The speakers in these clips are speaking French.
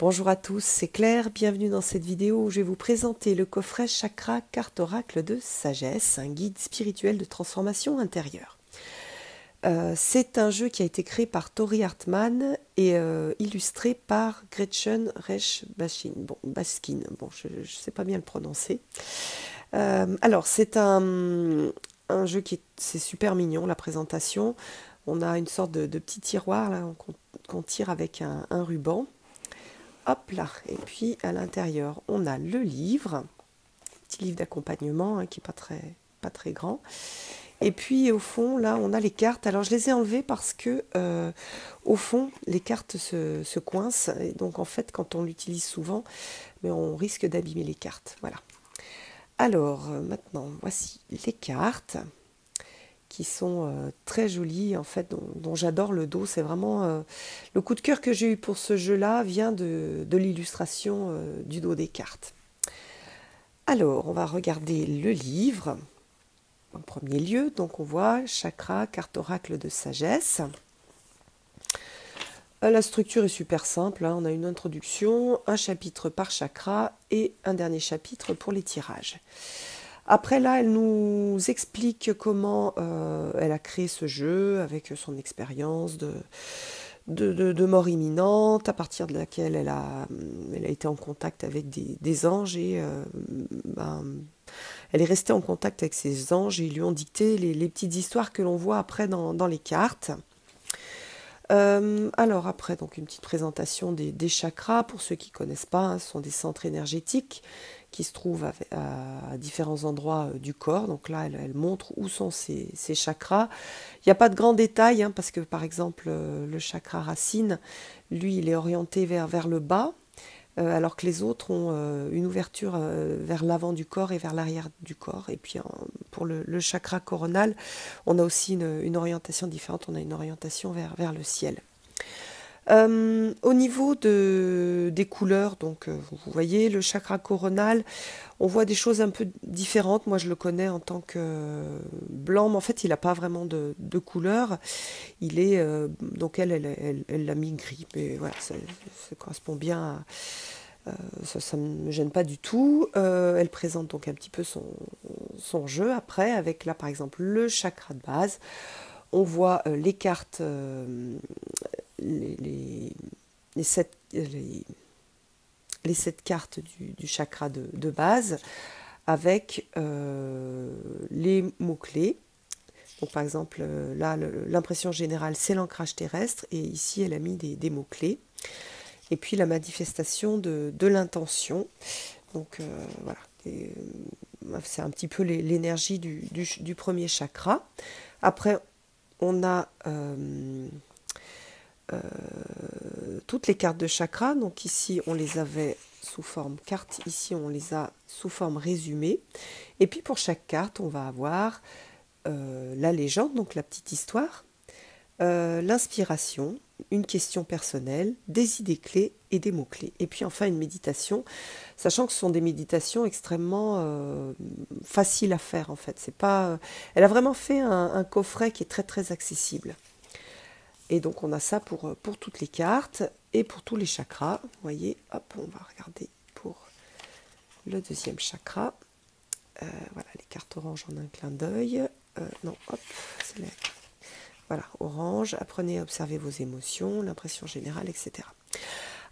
Bonjour à tous, c'est Claire, bienvenue dans cette vidéo où je vais vous présenter le coffret Chakra Carte Oracle de Sagesse, un guide spirituel de transformation intérieure. C'est un jeu qui a été créé par Tori Hartman et illustré par Gretchen Resch Baskin. Bon, je ne sais pas bien le prononcer. Alors, c'est un jeu c'est super mignon, la présentation. On a une sorte de petit tiroir là, qu'on tire avec un ruban. Hop là, et puis à l'intérieur, on a le livre, petit livre d'accompagnement qui n'est pas très grand. Et puis au fond, là, on a les cartes. Alors je les ai enlevées parce que au fond, les cartes se coincent. Et donc en fait, quand on l'utilise souvent, mais on risque d'abîmer les cartes. Voilà. Alors maintenant, voici les cartes qui sont très jolies, en fait, dont j'adore le dos. C'est vraiment le coup de cœur que j'ai eu pour ce jeu-là vient de l'illustration du dos des cartes. Alors, on va regarder le livre en premier lieu. Donc, on voit Chakra, carte oracle de sagesse. La structure est super simple. On a une introduction, un chapitre par chakra et un dernier chapitre pour les tirages. Après là, elle nous explique comment elle a créé ce jeu avec son expérience de mort imminente, à partir de laquelle elle a été en contact avec des anges et elle est restée en contact avec ces anges et ils lui ont dicté les petites histoires que l'on voit après dans les cartes. Alors après, donc une petite présentation des chakras. Pour ceux qui ne connaissent pas, ce sont des centres énergétiques qui se trouvent à différents endroits du corps. Donc là, elle montre où sont ces chakras. Il n'y a pas de grands détails, parce que par exemple, le chakra racine, lui, il est orienté vers le bas, alors que les autres ont une ouverture vers l'avant du corps et vers l'arrière du corps. Et puis pour le chakra coronal, on a aussi une orientation différente, on a une orientation vers le ciel. Au niveau des couleurs, donc vous voyez le chakra coronal, on voit des choses un peu différentes. Moi je le connais en tant que blanc, mais en fait il n'a pas vraiment de couleur. Il est donc elle l'a mis gris, mais voilà, ça correspond bien ça ne me gêne pas du tout. Elle présente donc un petit peu son jeu après, avec là par exemple le chakra de base. On voit les cartes, les 7 cartes du chakra de base, avec les mots-clés. Donc par exemple, là, l'impression générale, c'est l'ancrage terrestre, et ici, elle a mis des mots-clés. Et puis la manifestation de l'intention. Donc voilà, c'est un petit peu l'énergie du premier chakra. Après, on a toutes les cartes de chakra. Donc ici, on les avait sous forme carte. Ici, on les a sous forme résumée. Et puis pour chaque carte, on va avoir la légende, donc la petite histoire, l'inspiration, une question personnelle, des idées clés et des mots-clés. Et puis enfin une méditation, sachant que ce sont des méditations extrêmement faciles à faire en fait. C'est pas, elle a vraiment fait un coffret qui est très très accessible. Et donc on a ça pour toutes les cartes et pour tous les chakras. Vous voyez, hop, on va regarder pour le deuxième chakra. Voilà, les cartes oranges en un clin d'œil. Non, hop, c'est la... Voilà, orange, apprenez à observer vos émotions, l'impression générale, etc.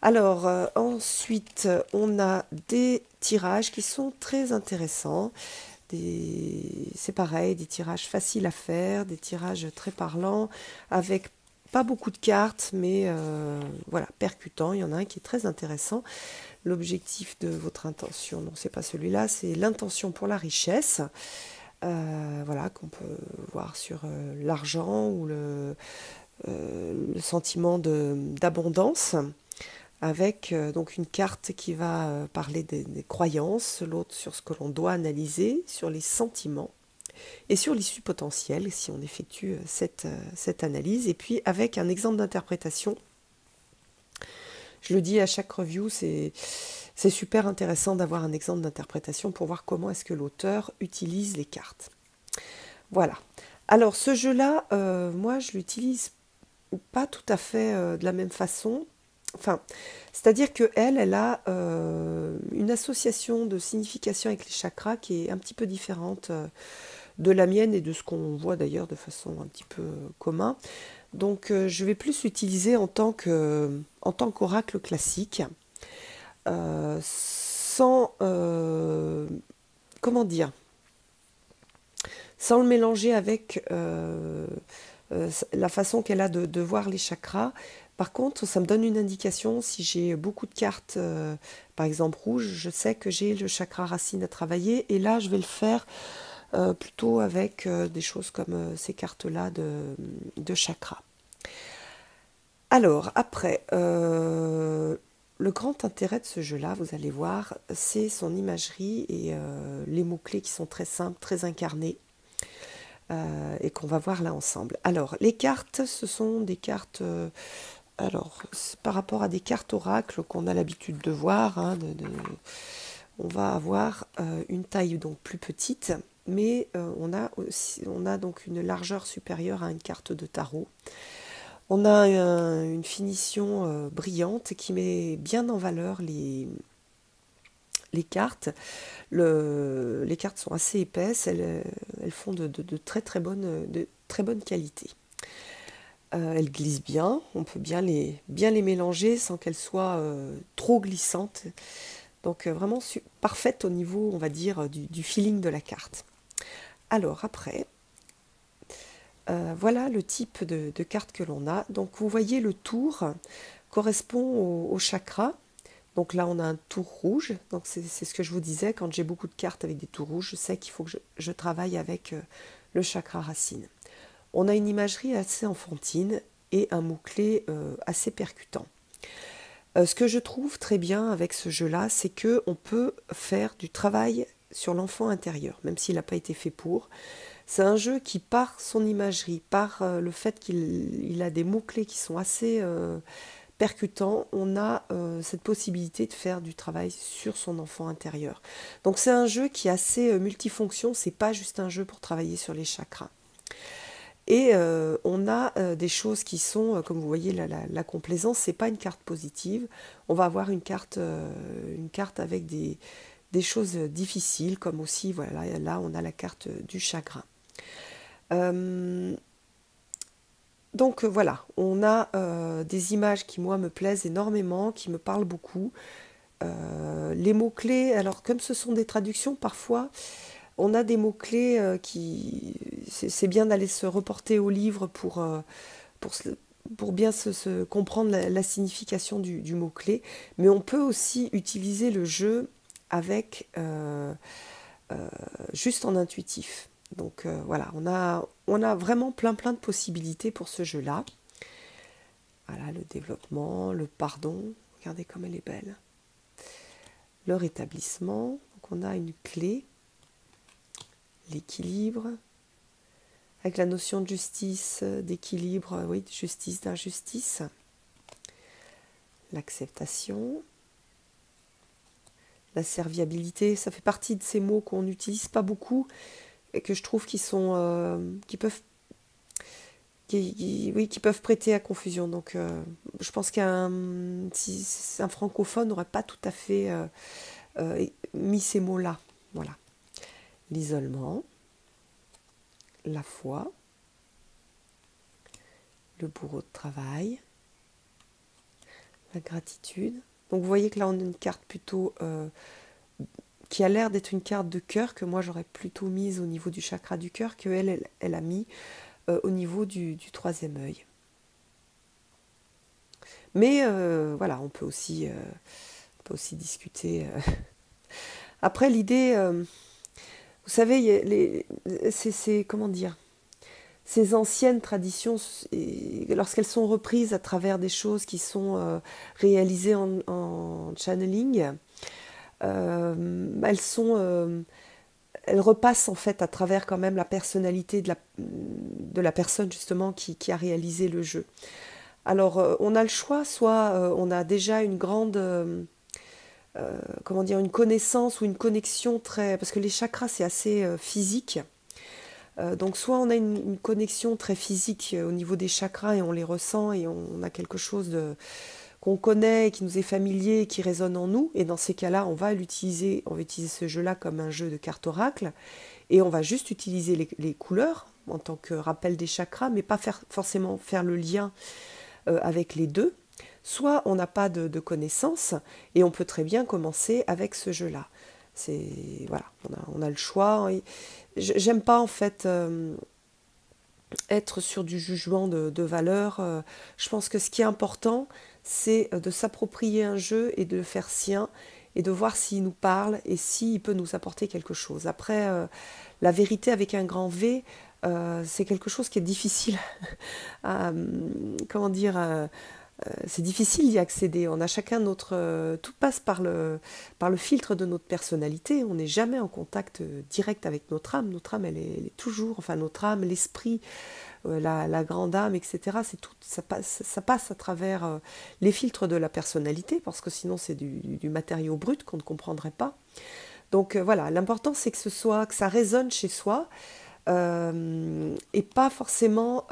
Alors, ensuite, on a des tirages qui sont très intéressants. C'est pareil, des tirages faciles à faire, des tirages très parlants, avec pas beaucoup de cartes, mais voilà, percutants. Il y en a un qui est très intéressant. L'objectif de votre intention, non, c'est pas celui-là, c'est l'intention pour la richesse. Voilà, qu'on peut voir sur l'argent ou le sentiment d'abondance, avec donc une carte qui va parler des croyances, l'autre sur ce que l'on doit analyser, sur les sentiments et sur l'issue potentielle si on effectue cette analyse, et puis avec un exemple d'interprétation. Je le dis à chaque review, c'est super intéressant d'avoir un exemple d'interprétation pour voir comment est-ce que l'auteur utilise les cartes. Voilà. Alors ce jeu-là, moi je l'utilise pas tout à fait de la même façon. enfin, c'est-à-dire que elle a une association de signification avec les chakras qui est un petit peu différente de la mienne et de ce qu'on voit d'ailleurs de façon un petit peu commun. Donc je vais plus l'utiliser en tant qu'oracle classique, sans comment dire, sans le mélanger avec la façon qu'elle a de voir les chakras. Par contre, ça me donne une indication si j'ai beaucoup de cartes, par exemple rouges, je sais que j'ai le chakra racine à travailler, et là je vais le faire plutôt avec des choses comme ces cartes-là de chakras. Alors, après, le grand intérêt de ce jeu-là, vous allez voir, c'est son imagerie et les mots-clés qui sont très simples, très incarnés, et qu'on va voir là ensemble. Alors, les cartes, ce sont des cartes... alors, par rapport à des cartes oracles qu'on a l'habitude de voir, hein, on va avoir une taille donc plus petite, mais on a donc une largeur supérieure à une carte de tarot. On a une finition brillante qui met bien en valeur les cartes. Les cartes sont assez épaisses, elles font de très bonne qualité. Elles glissent bien, on peut bien les mélanger sans qu'elles soient trop glissantes. Donc vraiment parfaite au niveau, on va dire, du feeling de la carte. Alors après, voilà le type de carte que l'on a. Donc vous voyez le tour correspond au chakra. Donc là on a un tour rouge. Donc c'est ce que je vous disais, quand j'ai beaucoup de cartes avec des tours rouges, je sais qu'il faut que je travaille avec le chakra racine. On a une imagerie assez enfantine et un mot-clé assez percutant. Ce que je trouve très bien avec ce jeu-là, c'est qu'on peut faire du travail sur l'enfant intérieur, même s'il n'a pas été fait pour. C'est un jeu qui, par son imagerie, par le fait qu'il a des mots-clés qui sont assez percutants, on a cette possibilité de faire du travail sur son enfant intérieur. Donc c'est un jeu qui est assez multifonction, c'est pas juste un jeu pour travailler sur les chakras. Et on a des choses qui sont, comme vous voyez, la complaisance, c'est pas une carte positive. On va avoir une carte avec des choses difficiles, comme aussi, voilà, là on a la carte du chagrin. Donc voilà, on a des images qui, moi, me plaisent énormément, qui me parlent beaucoup. Les mots-clés, alors comme ce sont des traductions, parfois, on a des mots-clés qui... C'est bien d'aller se reporter au livre pour, pour bien comprendre la signification du mot-clé, mais on peut aussi utiliser le jeu avec juste en intuitif. Donc voilà, on a vraiment plein de possibilités pour ce jeu-là. Voilà, le développement, le pardon, regardez comme elle est belle. Le rétablissement, donc on a une clé, l'équilibre, avec la notion de justice, d'équilibre, oui, de justice, d'injustice. L'acceptation, la serviabilité, ça fait partie de ces mots qu'on n'utilise pas beaucoup et que je trouve qui peuvent prêter à confusion. Donc je pense si un francophone n'aurait pas tout à fait mis ces mots-là. Voilà. L'isolement, la foi, le bourreau de travail, la gratitude. Donc vous voyez que là on a une carte plutôt qui a l'air d'être une carte de cœur que moi j'aurais plutôt mise au niveau du chakra du cœur, qu'elle elle a mis au niveau du troisième œil. Mais voilà, on peut aussi discuter. Après l'idée, vous savez, comment dire, ces anciennes traditions, lorsqu'elles sont reprises à travers des choses qui sont réalisées en channeling, elles repassent en fait à travers quand même la personnalité de la personne justement qui a réalisé le jeu. Alors on a le choix, soit on a déjà une grande comment dire, une connaissance ou une connexion très... Parce que les chakras, c'est assez physique. Donc soit on a une connexion très physique au niveau des chakras et on les ressent et on a quelque chose qu'on connaît, qui nous est familier, qui résonne en nous. Et dans ces cas-là, on va utiliser ce jeu-là comme un jeu de cartes oracle. Et on va juste utiliser les couleurs en tant que rappel des chakras, mais pas forcément faire le lien avec les deux. Soit on n'a pas de connaissances et on peut très bien commencer avec ce jeu-là. Voilà, on a le choix. J'aime pas en fait être sur du jugement de valeur. Je pense que ce qui est important, c'est de s'approprier un jeu et de le faire sien et de voir s'il nous parle et s'il peut nous apporter quelque chose. Après, la vérité avec un grand V, c'est quelque chose qui est difficile à, comment dire, c'est difficile d'y accéder. On a chacun notre... tout passe par le filtre de notre personnalité. On n'est jamais en contact direct avec notre âme. Notre âme, elle est toujours... Enfin, notre âme, l'esprit, la grande âme, etc. C'est tout, ça passe à travers les filtres de la personnalité, parce que sinon, c'est du matériau brut qu'on ne comprendrait pas. Donc, voilà, l'important, c'est que ça résonne chez soi, et pas forcément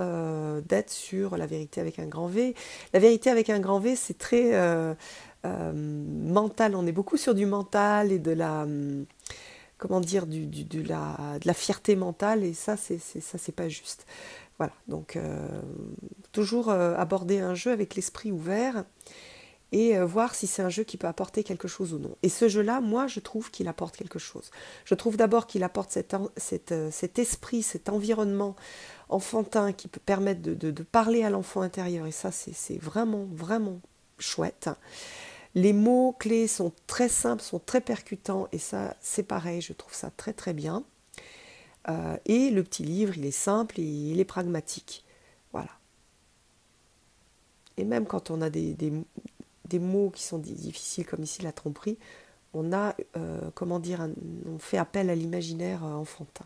d'être sur la vérité avec un grand V. La vérité avec un grand V, c'est très mental. On est beaucoup sur du mental et de la, comment dire, de la fierté mentale, et ça, c'est pas juste. Voilà, donc toujours aborder un jeu avec l'esprit ouvert et voir si c'est un jeu qui peut apporter quelque chose ou non. Et ce jeu-là, moi, je trouve qu'il apporte quelque chose. Je trouve d'abord qu'il apporte cet esprit, cet environnement enfantin qui peut permettre de parler à l'enfant intérieur. Et ça, c'est vraiment, vraiment chouette. Les mots-clés sont très simples, sont très percutants. Et ça, c'est pareil, je trouve ça très, très bien. Et le petit livre, il est simple et il est pragmatique. Voilà. Et même quand on a des mots qui sont difficiles, comme ici la tromperie, on a, comment dire, on fait appel à l'imaginaire enfantin.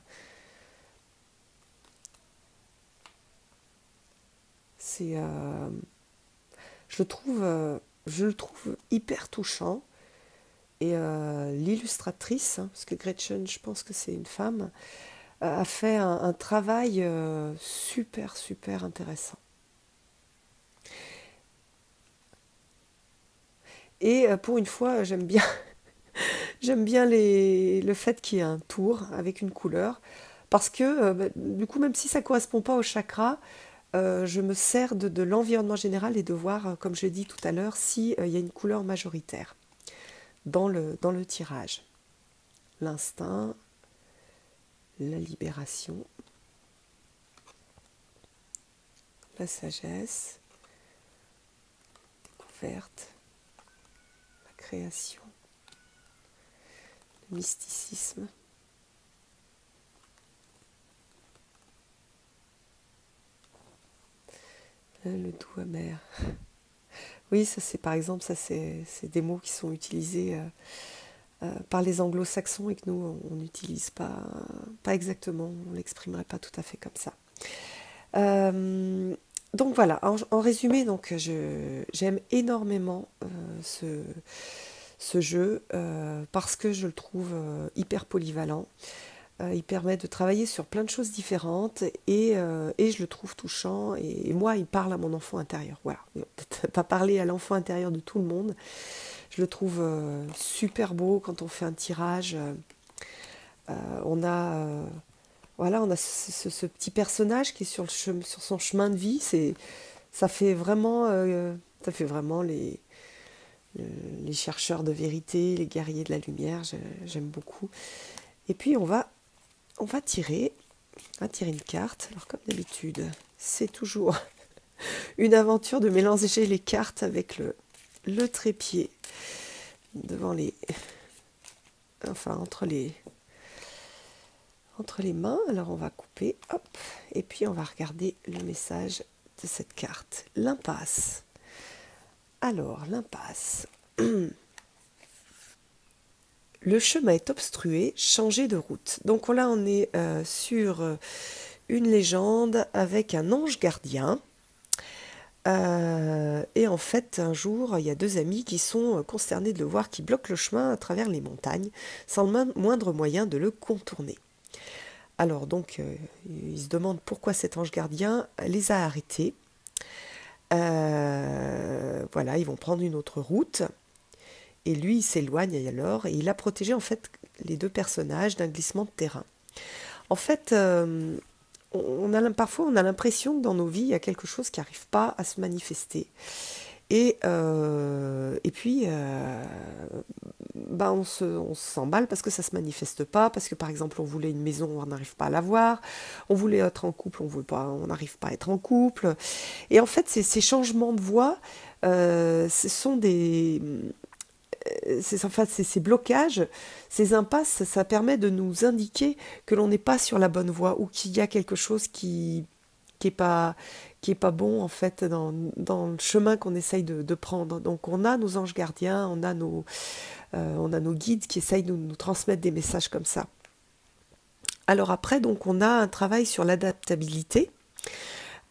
C'est, je le trouve hyper touchant. Et l'illustratrice, hein, parce que Gretchen, je pense que c'est une femme, a fait un travail super, super intéressant. Et pour une fois, j'aime bien le fait qu'il y ait un tour avec une couleur, parce que du coup, même si ça ne correspond pas au chakra, je me sers de l'environnement général et de voir, comme je l'ai dit tout à l'heure, s'il y a une couleur majoritaire dans le tirage. L'instinct, la libération, la sagesse, la découverte, la création, le mysticisme, le doux amer. Oui, ça c'est par exemple, ça c'est des mots qui sont utilisés par les anglo-saxons et que nous on n'utilise pas exactement, on ne l'exprimerait pas tout à fait comme ça. Donc voilà, en résumé, donc j'aime énormément ce jeu parce que je le trouve hyper polyvalent. Il permet de travailler sur plein de choses différentes et je le trouve touchant. Et moi, il parle à mon enfant intérieur. Voilà, peut-être pas parler à l'enfant intérieur de tout le monde. Je le trouve super beau quand on fait un tirage. On a, voilà, on a ce petit personnage qui est sur son chemin de vie. Ça fait vraiment les chercheurs de vérité, les guerriers de la lumière. J'aime beaucoup. Et puis on va tirer une carte. Alors comme d'habitude, c'est toujours une aventure de mélanger les cartes avec le trépied devant entre les mains. Alors on va couper, hop, et puis on va regarder le message de cette carte. L'impasse. Alors l'impasse. Le chemin est obstrué, changez de route. Donc là, on est sur une légende avec un ange gardien. Et en fait, un jour, il y a deux amis qui sont consternés de le voir qui bloque le chemin à travers les montagnes, sans le moindre moyen de le contourner. Alors donc, ils se demandent pourquoi cet ange gardien les a arrêtés. Voilà, ils vont prendre une autre route. Et lui, il s'éloigne alors, et il a protégé en fait les deux personnages d'un glissement de terrain. En fait, parfois on a l'impression que dans nos vies, il y a quelque chose qui n'arrive pas à se manifester. Et puis, on se s'emballe parce que ça ne se manifeste pas, parce que par exemple on voulait une maison, on n'arrive pas à l'avoir, on voulait être en couple, on n'arrive pas à être en couple. Et en fait, ces changements de voie, ce sont ces blocages, ces impasses, ça permet de nous indiquer que l'on n'est pas sur la bonne voie ou qu'il y a quelque chose qui est pas, qui est pas bon en fait dans le chemin qu'on essaye de prendre. Donc on a nos anges gardiens, on a nos guides qui essayent de nous transmettre des messages comme ça. Alors après, donc on a un travail sur l'adaptabilité.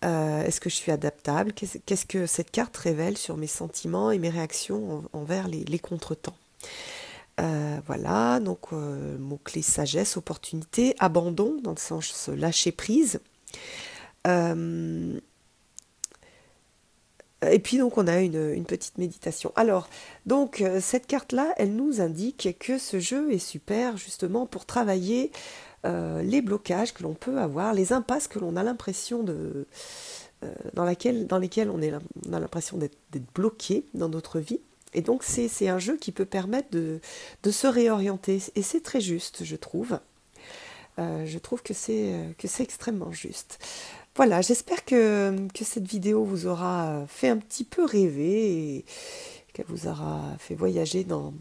Est-ce que je suis adaptable? Qu'est-ce que cette carte révèle sur mes sentiments et mes réactions envers les contretemps? Voilà, donc mot-clé sagesse, opportunité, abandon, dans le sens lâcher prise. Et puis donc on a une petite méditation. Alors, donc cette carte-là, elle nous indique que ce jeu est super justement pour travailler les blocages que l'on peut avoir, les impasses que l'on a l'impression dans lesquelles on a l'impression d'être bloqué dans notre vie. Et donc c'est un jeu qui peut permettre de se réorienter. Et c'est très juste, je trouve. Je trouve que c'est extrêmement juste. Voilà, j'espère que cette vidéo vous aura fait un petit peu rêver et qu'elle vous aura fait voyager dans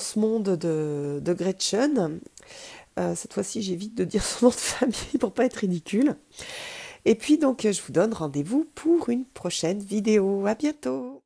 ce monde de Gretchen. Cette fois-ci, j'évite de dire son nom de famille pour pas être ridicule. Et puis donc, je vous donne rendez-vous pour une prochaine vidéo. À bientôt!